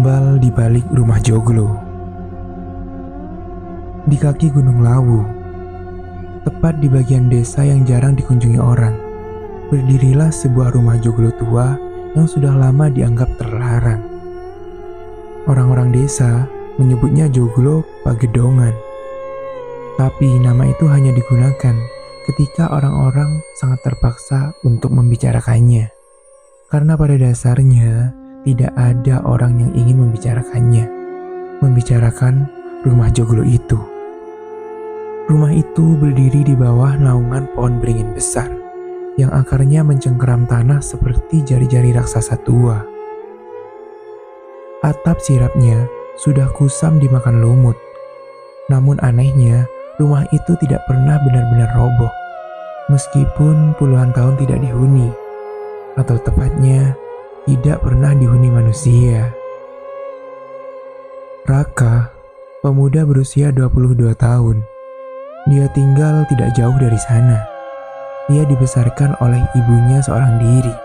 Tambal di balik rumah joglo. Di kaki Gunung Lawu, tepat di bagian desa yang jarang dikunjungi orang, berdirilah sebuah rumah joglo tua yang sudah lama dianggap terlarang. Orang-orang desa menyebutnya joglo Pagedongan. Tapi nama itu hanya digunakan ketika orang-orang sangat terpaksa untuk membicarakannya. Karena pada dasarnya tidak ada orang yang ingin membicarakan rumah joglo itu. Rumah itu berdiri di bawah naungan pohon beringin besar yang akarnya mencengkeram tanah seperti jari-jari raksasa tua. Atap sirapnya sudah kusam dimakan lumut. Namun anehnya, rumah itu tidak pernah benar-benar roboh, meskipun puluhan tahun tidak dihuni, atau tepatnya tidak pernah dihuni manusia. Raka, pemuda berusia 22 tahun. Dia tinggal tidak jauh dari sana. Ia dibesarkan oleh ibunya seorang diri.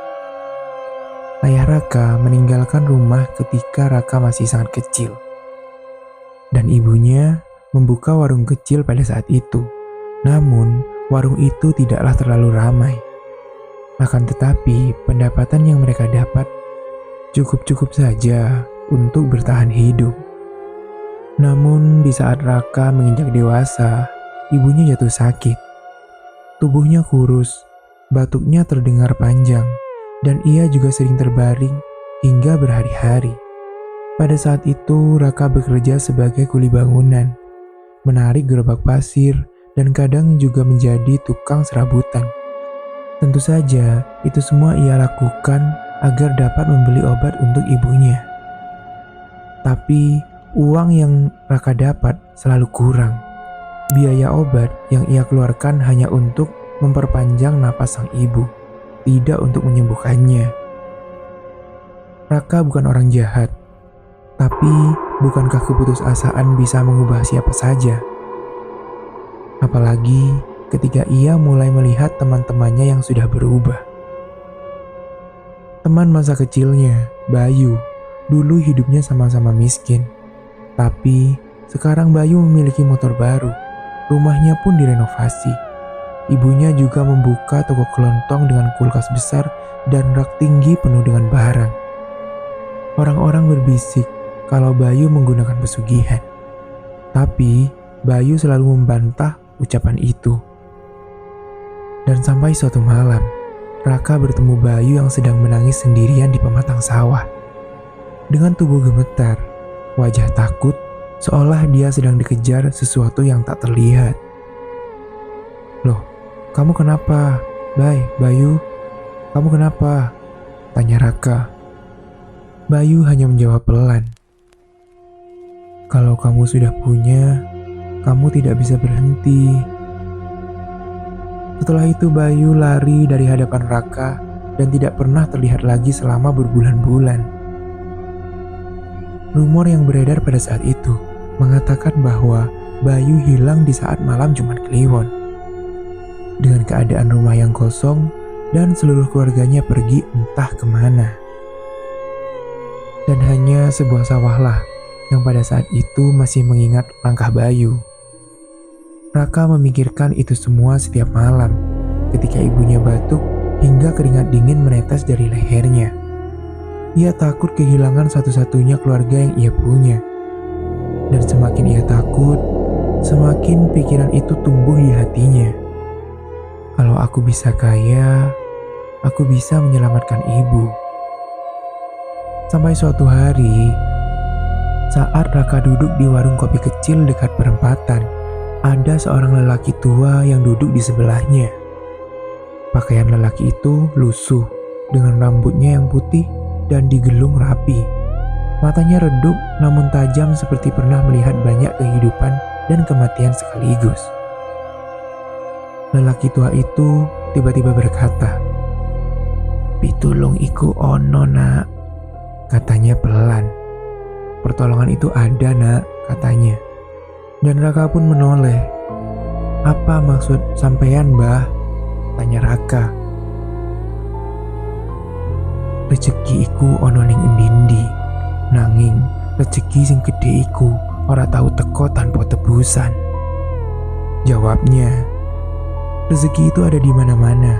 Ayah Raka meninggalkan rumah ketika Raka masih sangat kecil. Dan ibunya membuka warung kecil pada saat itu. Namun, warung itu tidaklah terlalu ramai. Akan tetapi, pendapatan yang mereka dapat cukup-cukup saja untuk bertahan hidup. Namun, di saat Raka menginjak dewasa, ibunya jatuh sakit. Tubuhnya kurus, batuknya terdengar panjang, dan ia juga sering terbaring hingga berhari-hari. Pada saat itu, Raka bekerja sebagai kuli bangunan, menarik gerobak pasir, dan kadang juga menjadi tukang serabutan. Tentu saja, itu semua ia lakukan agar dapat membeli obat untuk ibunya. Tapi, uang yang Raka dapat selalu kurang. Biaya obat yang ia keluarkan hanya untuk memperpanjang napas sang ibu, tidak untuk menyembuhkannya. Raka bukan orang jahat, tapi bukankah keputusasaan bisa mengubah siapa saja? Apalagi ketika ia mulai melihat teman-temannya yang sudah berubah. Teman masa kecilnya, Bayu, dulu hidupnya sama-sama miskin. Tapi sekarang Bayu memiliki motor baru, rumahnya pun direnovasi. Ibunya juga membuka toko kelontong dengan kulkas besar dan rak tinggi penuh dengan barang. Orang-orang berbisik kalau Bayu menggunakan pesugihan. Tapi Bayu selalu membantah ucapan itu. Dan sampai suatu malam, Raka bertemu Bayu yang sedang menangis sendirian di pematang sawah. Dengan tubuh gemetar, wajah takut, seolah dia sedang dikejar sesuatu yang tak terlihat. "Loh, kamu kenapa? Bayu, kamu kenapa?" tanya Raka. Bayu hanya menjawab pelan. "Kalau kamu sudah punya, kamu tidak bisa berhenti." Setelah itu Bayu lari dari hadapan Raka dan tidak pernah terlihat lagi selama berbulan-bulan. Rumor yang beredar pada saat itu mengatakan bahwa Bayu hilang di saat malam Jumat Kliwon. Dengan keadaan rumah yang kosong dan seluruh keluarganya pergi entah kemana. Dan hanya sebuah sawahlah yang pada saat itu masih mengingat langkah Bayu. Raka memikirkan itu semua setiap malam ketika ibunya batuk hingga keringat dingin menetes dari lehernya. Ia takut kehilangan satu-satunya keluarga yang ia punya. Dan semakin ia takut, semakin pikiran itu tumbuh di hatinya. Kalau aku bisa kaya, aku bisa menyelamatkan ibu. Sampai suatu hari, saat Raka duduk di warung kopi kecil dekat perempatan, ada seorang lelaki tua yang duduk di sebelahnya. Pakaian lelaki itu lusuh, dengan rambutnya yang putih dan digelung rapi. Matanya redup namun tajam seperti pernah melihat banyak kehidupan dan kematian sekaligus. Lelaki tua itu tiba-tiba berkata, "Pitulung iku ono, Nak," katanya pelan. "Pertolongan itu ada, Nak," katanya. Dan Raka pun menoleh. "Apa maksud sampean, Mbah?" tanya Raka. "Rezeki iku ono ning endi-endi. Nanging rezeki sing gedhe iku ora tau teko tanpa tebusan. Jawabnya, rezeki itu ada di mana-mana.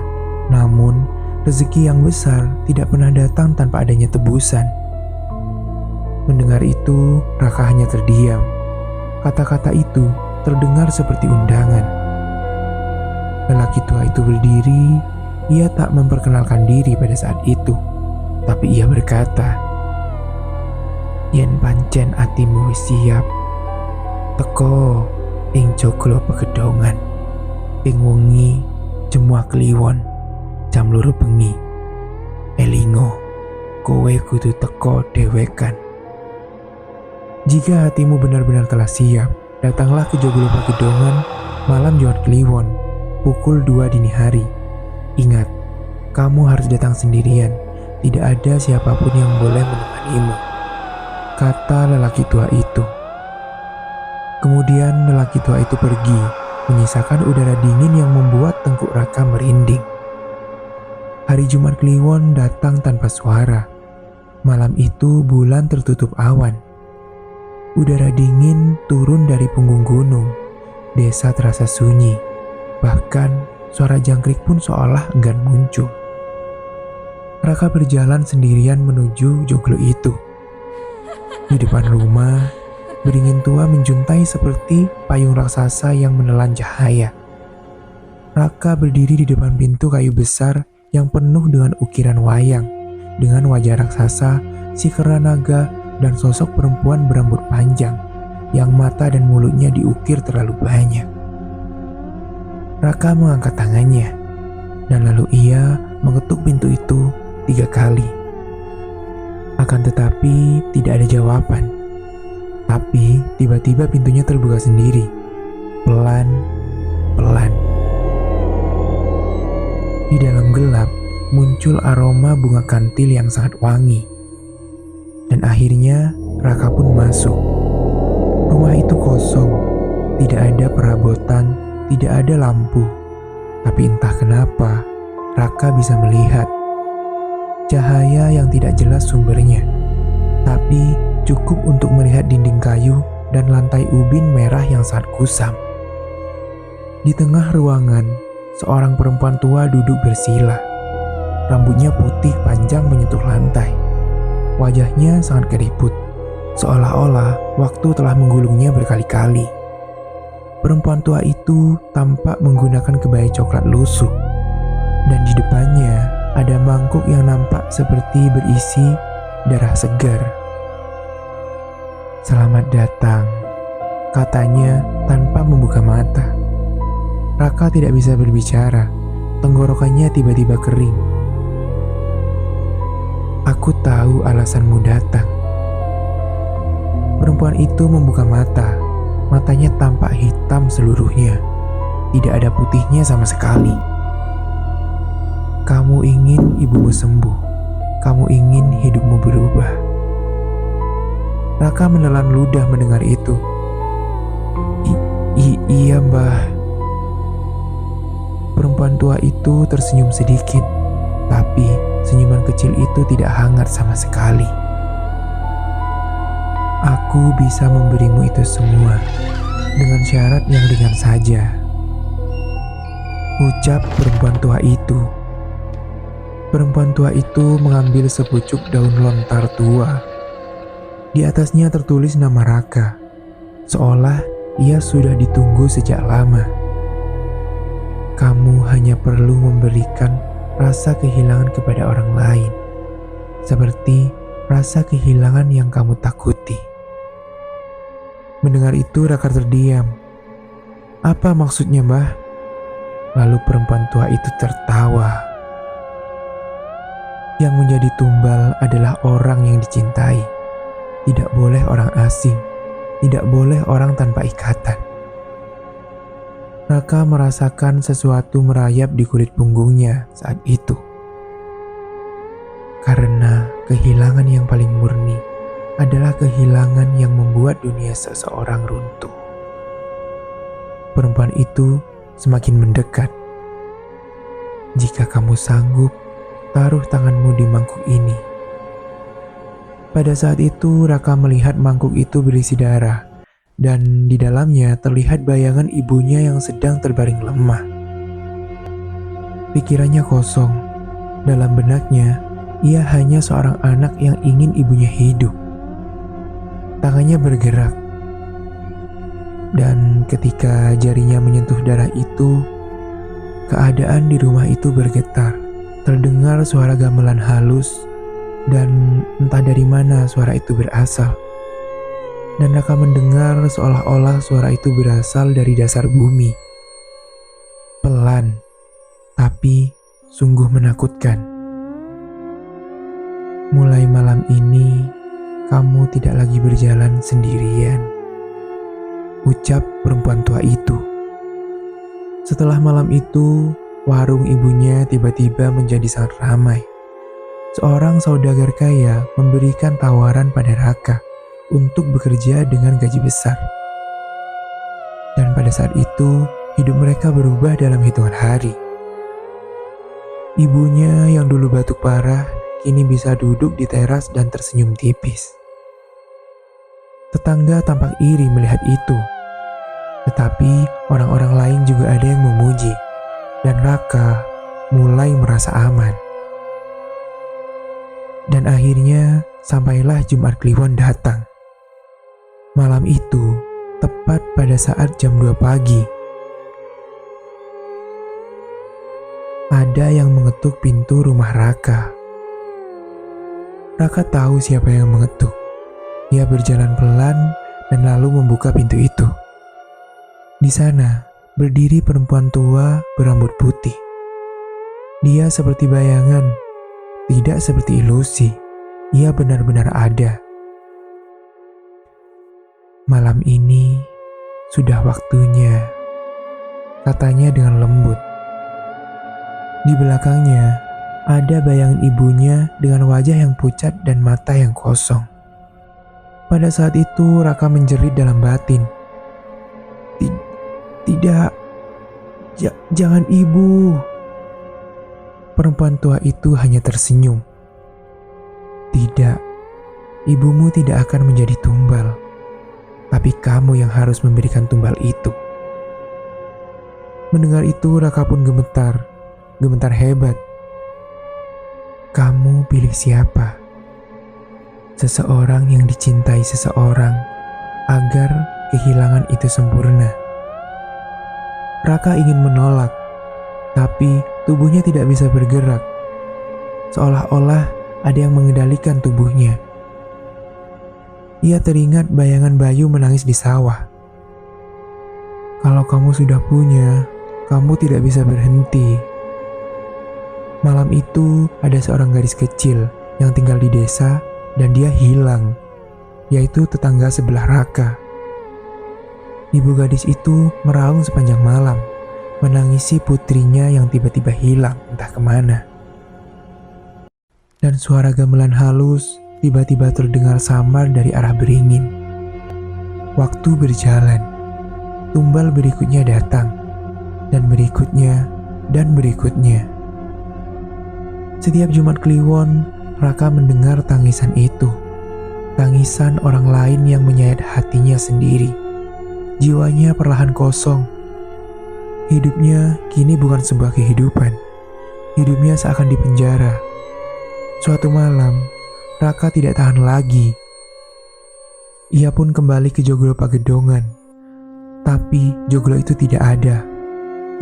Namun, rezeki yang besar tidak pernah datang tanpa adanya tebusan. Mendengar itu, Raka hanya terdiam. Kata-kata itu terdengar seperti undangan. Lelaki tua itu berdiri. Ia tak memperkenalkan diri pada saat itu, tapi ia berkata, "Yen pancen atimu wis siap, teko ing joglo pekedongan, ing wengi jemuah kliwon, jam 2 bengi. Elingo, kowe kudu teko dewekan." Jika hatimu benar-benar telah siap, datanglah ke joglo pekedongan malam Jumat Kliwon, pukul 2 dini hari. Ingat, kamu harus datang sendirian. Tidak ada siapapun yang boleh menemanimu, kata lelaki tua itu. Kemudian lelaki tua itu pergi, menyisakan udara dingin yang membuat tengkuk Raka merinding. Hari Jumat Kliwon datang tanpa suara. Malam itu bulan tertutup awan. Udara dingin turun dari punggung gunung. Desa terasa sunyi. Bahkan suara jangkrik pun seolah enggan muncul. Raka berjalan sendirian menuju joglo itu. Di depan rumah, beringin tua menjuntai seperti payung raksasa yang menelan cahaya. Raka berdiri di depan pintu kayu besar yang penuh dengan ukiran wayang, dengan wajah raksasa, si kera naga, dan sosok perempuan berambut panjang, yang mata dan mulutnya diukir terlalu banyak. Raka mengangkat tangannya, dan lalu ia mengetuk pintu itu 3 kali. Akan tetapi tidak ada jawaban. Tapi tiba-tiba pintunya terbuka sendiri, pelan-pelan. Di dalam gelap muncul aroma bunga kantil yang sangat wangi. Dan akhirnya Raka pun masuk. Rumah itu kosong, tidak ada perabotan, tidak ada lampu. Tapi entah kenapa, Raka bisa melihat cahaya yang tidak jelas sumbernya. Tapi cukup untuk melihat dinding kayu dan lantai ubin merah yang sangat kusam. Di tengah ruangan, seorang perempuan tua duduk bersila. Rambutnya putih panjang menyentuh lantai. Wajahnya sangat keriput, seolah-olah waktu telah menggulungnya berkali-kali. Perempuan tua itu tampak menggunakan kebaya coklat lusuh, dan di depannya ada mangkuk yang nampak seperti berisi darah segar. "Selamat datang," katanya tanpa membuka mata. Raka tidak bisa berbicara, tenggorokannya tiba-tiba kering. "Aku tahu alasanmu datang." Perempuan itu membuka mata. Matanya tampak hitam seluruhnya. Tidak ada putihnya sama sekali. "Kamu ingin ibumu sembuh. Kamu ingin hidupmu berubah." Raka menelan ludah mendengar itu. Iya, Mbah." Perempuan tua itu tersenyum sedikit, tapi senyuman kecil itu tidak hangat sama sekali. "Aku bisa memberimu itu semua dengan syarat yang ringan saja," ucap perempuan tua itu. Perempuan tua itu mengambil sepucuk daun lontar tua. Di atasnya tertulis nama Raka, seolah ia sudah ditunggu sejak lama. "Kamu hanya perlu memberikan rasa kehilangan kepada orang lain, seperti rasa kehilangan yang kamu takuti." Mendengar itu Raka terdiam. "Apa maksudnya, Mbah?" Lalu perempuan tua itu tertawa. "Yang menjadi tumbal adalah orang yang dicintai. Tidak boleh orang asing, tidak boleh orang tanpa ikatan." Raka merasakan sesuatu merayap di kulit punggungnya saat itu. Karena kehilangan yang paling murni adalah kehilangan yang membuat dunia seseorang runtuh. Perempuan itu semakin mendekat. "Jika kamu sanggup, taruh tanganmu di mangkuk ini." Pada saat itu, Raka melihat mangkuk itu berisi darah, dan di dalamnya terlihat bayangan ibunya yang sedang terbaring lemah. Pikirannya kosong. Dalam benaknya, ia hanya seorang anak yang ingin ibunya hidup. Tangannya bergerak, dan ketika jarinya menyentuh darah itu, keadaan di rumah itu bergetar. Terdengar suara gamelan halus, dan entah dari mana suara itu berasal. Dan Raka mendengar seolah-olah suara itu berasal dari dasar bumi. Pelan, tapi sungguh menakutkan. Mulai malam ini, kamu tidak lagi berjalan sendirian, ucap perempuan tua itu. Setelah malam itu, warung ibunya tiba-tiba menjadi sangat ramai. Seorang saudagar kaya memberikan tawaran pada Raka untuk bekerja dengan gaji besar. Dan pada saat itu, hidup mereka berubah dalam hitungan hari. Ibunya yang dulu batuk parah, kini bisa duduk di teras dan tersenyum tipis. Tetangga tampak iri melihat itu. Tetapi orang-orang lain juga ada yang memuji, dan Raka mulai merasa aman. Dan akhirnya sampailah Jumat Kliwon datang. Malam itu, tepat pada saat jam 2 pagi, ada yang mengetuk pintu rumah Raka. Raka tahu siapa yang mengetuk. Ia berjalan pelan dan lalu membuka pintu itu. Di sana, berdiri perempuan tua berambut putih. Dia seperti bayangan, tidak seperti ilusi. Ia benar-benar ada. Malam ini sudah waktunya, katanya dengan lembut. Di belakangnya ada bayangan ibunya dengan wajah yang pucat dan mata yang kosong. Pada saat itu Raka menjerit dalam batin. Tidak, jangan ibu. Perempuan tua itu hanya tersenyum. Tidak, ibumu tidak akan menjadi tumbal. Tapi kamu yang harus memberikan tumbal itu. Mendengar itu Raka pun gemetar hebat. Kamu pilih siapa? Seseorang yang dicintai seseorang agar kehilangan itu sempurna. Raka ingin menolak, tapi tubuhnya tidak bisa bergerak. Seolah-olah ada yang mengendalikan tubuhnya. Ia teringat bayangan Bayu menangis di sawah. Kalau kamu sudah punya, kamu tidak bisa berhenti. Malam itu ada seorang gadis kecil yang tinggal di desa dan dia hilang, yaitu tetangga sebelah Raka. Ibu gadis itu meraung sepanjang malam, menangisi putrinya yang tiba-tiba hilang entah kemana. Dan suara gamelan halus tiba-tiba terdengar samar dari arah beringin. Waktu berjalan, tumbal berikutnya datang, dan berikutnya, dan berikutnya. Setiap Jumat Kliwon, Raka mendengar tangisan itu. Tangisan orang lain yang menyayat hatinya sendiri. Jiwanya perlahan kosong. Hidupnya kini bukan sebuah kehidupan. Hidupnya seakan dipenjara. Suatu malam, Raka tidak tahan lagi. Ia pun kembali ke Joglo Pagedongan. Tapi Joglo itu tidak ada.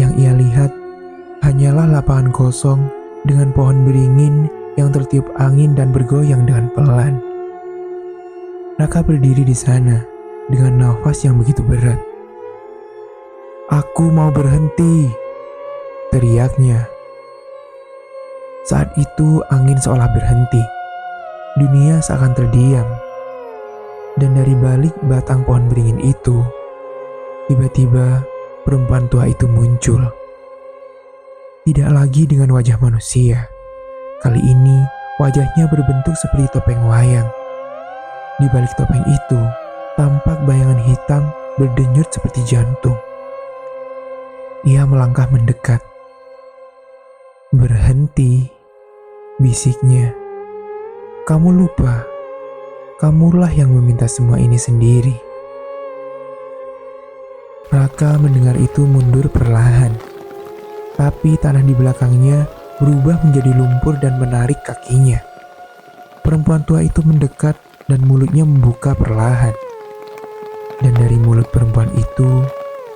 Yang ia lihat hanyalah lapangan kosong dengan pohon beringin yang tertiup angin dan bergoyang dengan pelan. Raka berdiri di sana dengan nafas yang begitu berat. Aku mau berhenti, teriaknya. Saat itu angin seolah berhenti. Dunia seakan terdiam. Dan dari balik batang pohon beringin itu, tiba-tiba perempuan tua itu muncul. Tidak lagi dengan wajah manusia. Kali ini wajahnya berbentuk seperti topeng wayang. Di balik topeng itu, tampak bayangan hitam berdenyut seperti jantung. Ia melangkah mendekat. Berhenti, bisiknya. Kamu lupa, Kamulah yang meminta semua ini sendiri. Raka mendengar itu mundur perlahan. Tapi tanah di belakangnya berubah menjadi lumpur dan menarik kakinya. Perempuan tua itu mendekat dan mulutnya membuka perlahan. Dan dari mulut perempuan itu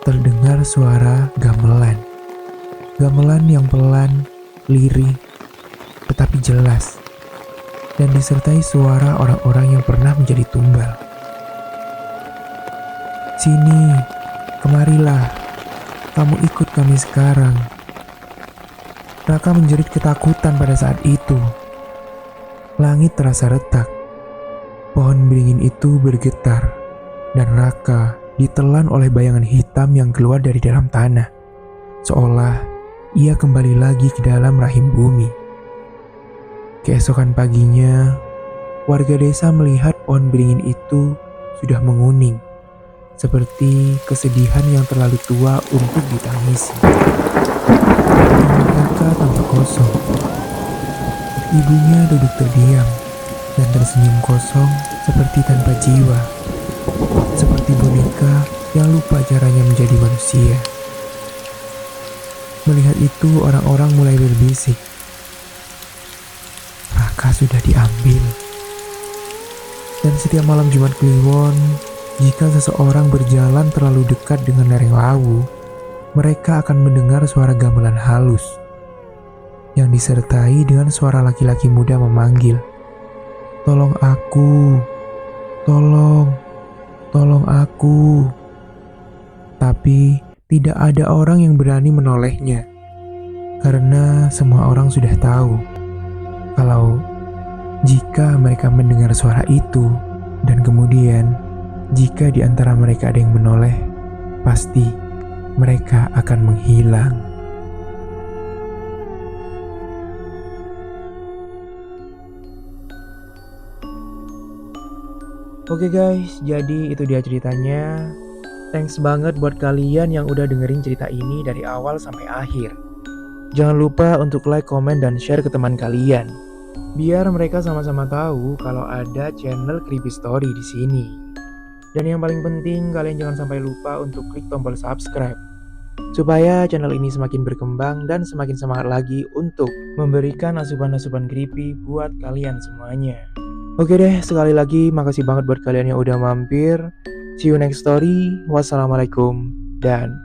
terdengar suara gamelan. Gamelan yang pelan, lirih, tetapi jelas. Dan disertai suara orang-orang yang pernah menjadi tumbal. "Sini, kemarilah, kamu ikut kami sekarang." Raka menjerit ketakutan pada saat itu. Langit terasa retak. Pohon beringin itu bergetar. Dan Raka ditelan oleh bayangan hitam yang keluar dari dalam tanah. Seolah ia kembali lagi ke dalam rahim bumi. Keesokan paginya, warga desa melihat pohon beringin itu sudah menguning. Seperti kesedihan yang terlalu tua untuk ditangisi. Raka tampak kosong. Ibunya duduk terdiam dan tersenyum kosong seperti tanpa jiwa. Seperti boneka yang lupa caranya menjadi manusia. Melihat itu orang-orang mulai berbisik. Raka sudah diambil. Dan setiap malam Jumat Kliwon, jika seseorang berjalan terlalu dekat dengan lereng Lawu, mereka akan mendengar suara gamelan halus yang disertai dengan suara laki-laki muda memanggil, "Tolong aku, tolong, tolong aku." Tapi tidak ada orang yang berani menolehnya, karena semua orang sudah tahu kalau jika mereka mendengar suara itu, dan kemudian jika di antara mereka ada yang menoleh, pasti mereka akan menghilang. Oke guys, jadi itu dia ceritanya. Thanks banget buat kalian yang udah dengerin cerita ini dari awal sampai akhir. Jangan lupa untuk like, komen, dan share ke teman kalian. Biar mereka sama-sama tahu kalau ada channel Creepy Story di sini. Dan yang paling penting, kalian jangan sampai lupa untuk klik tombol subscribe. Supaya channel ini semakin berkembang dan semakin semangat lagi untuk memberikan asupan-asupan creepy buat kalian semuanya. Oke deh, sekali lagi makasih banget buat kalian yang udah mampir. See you next story. Wassalamualaikum dan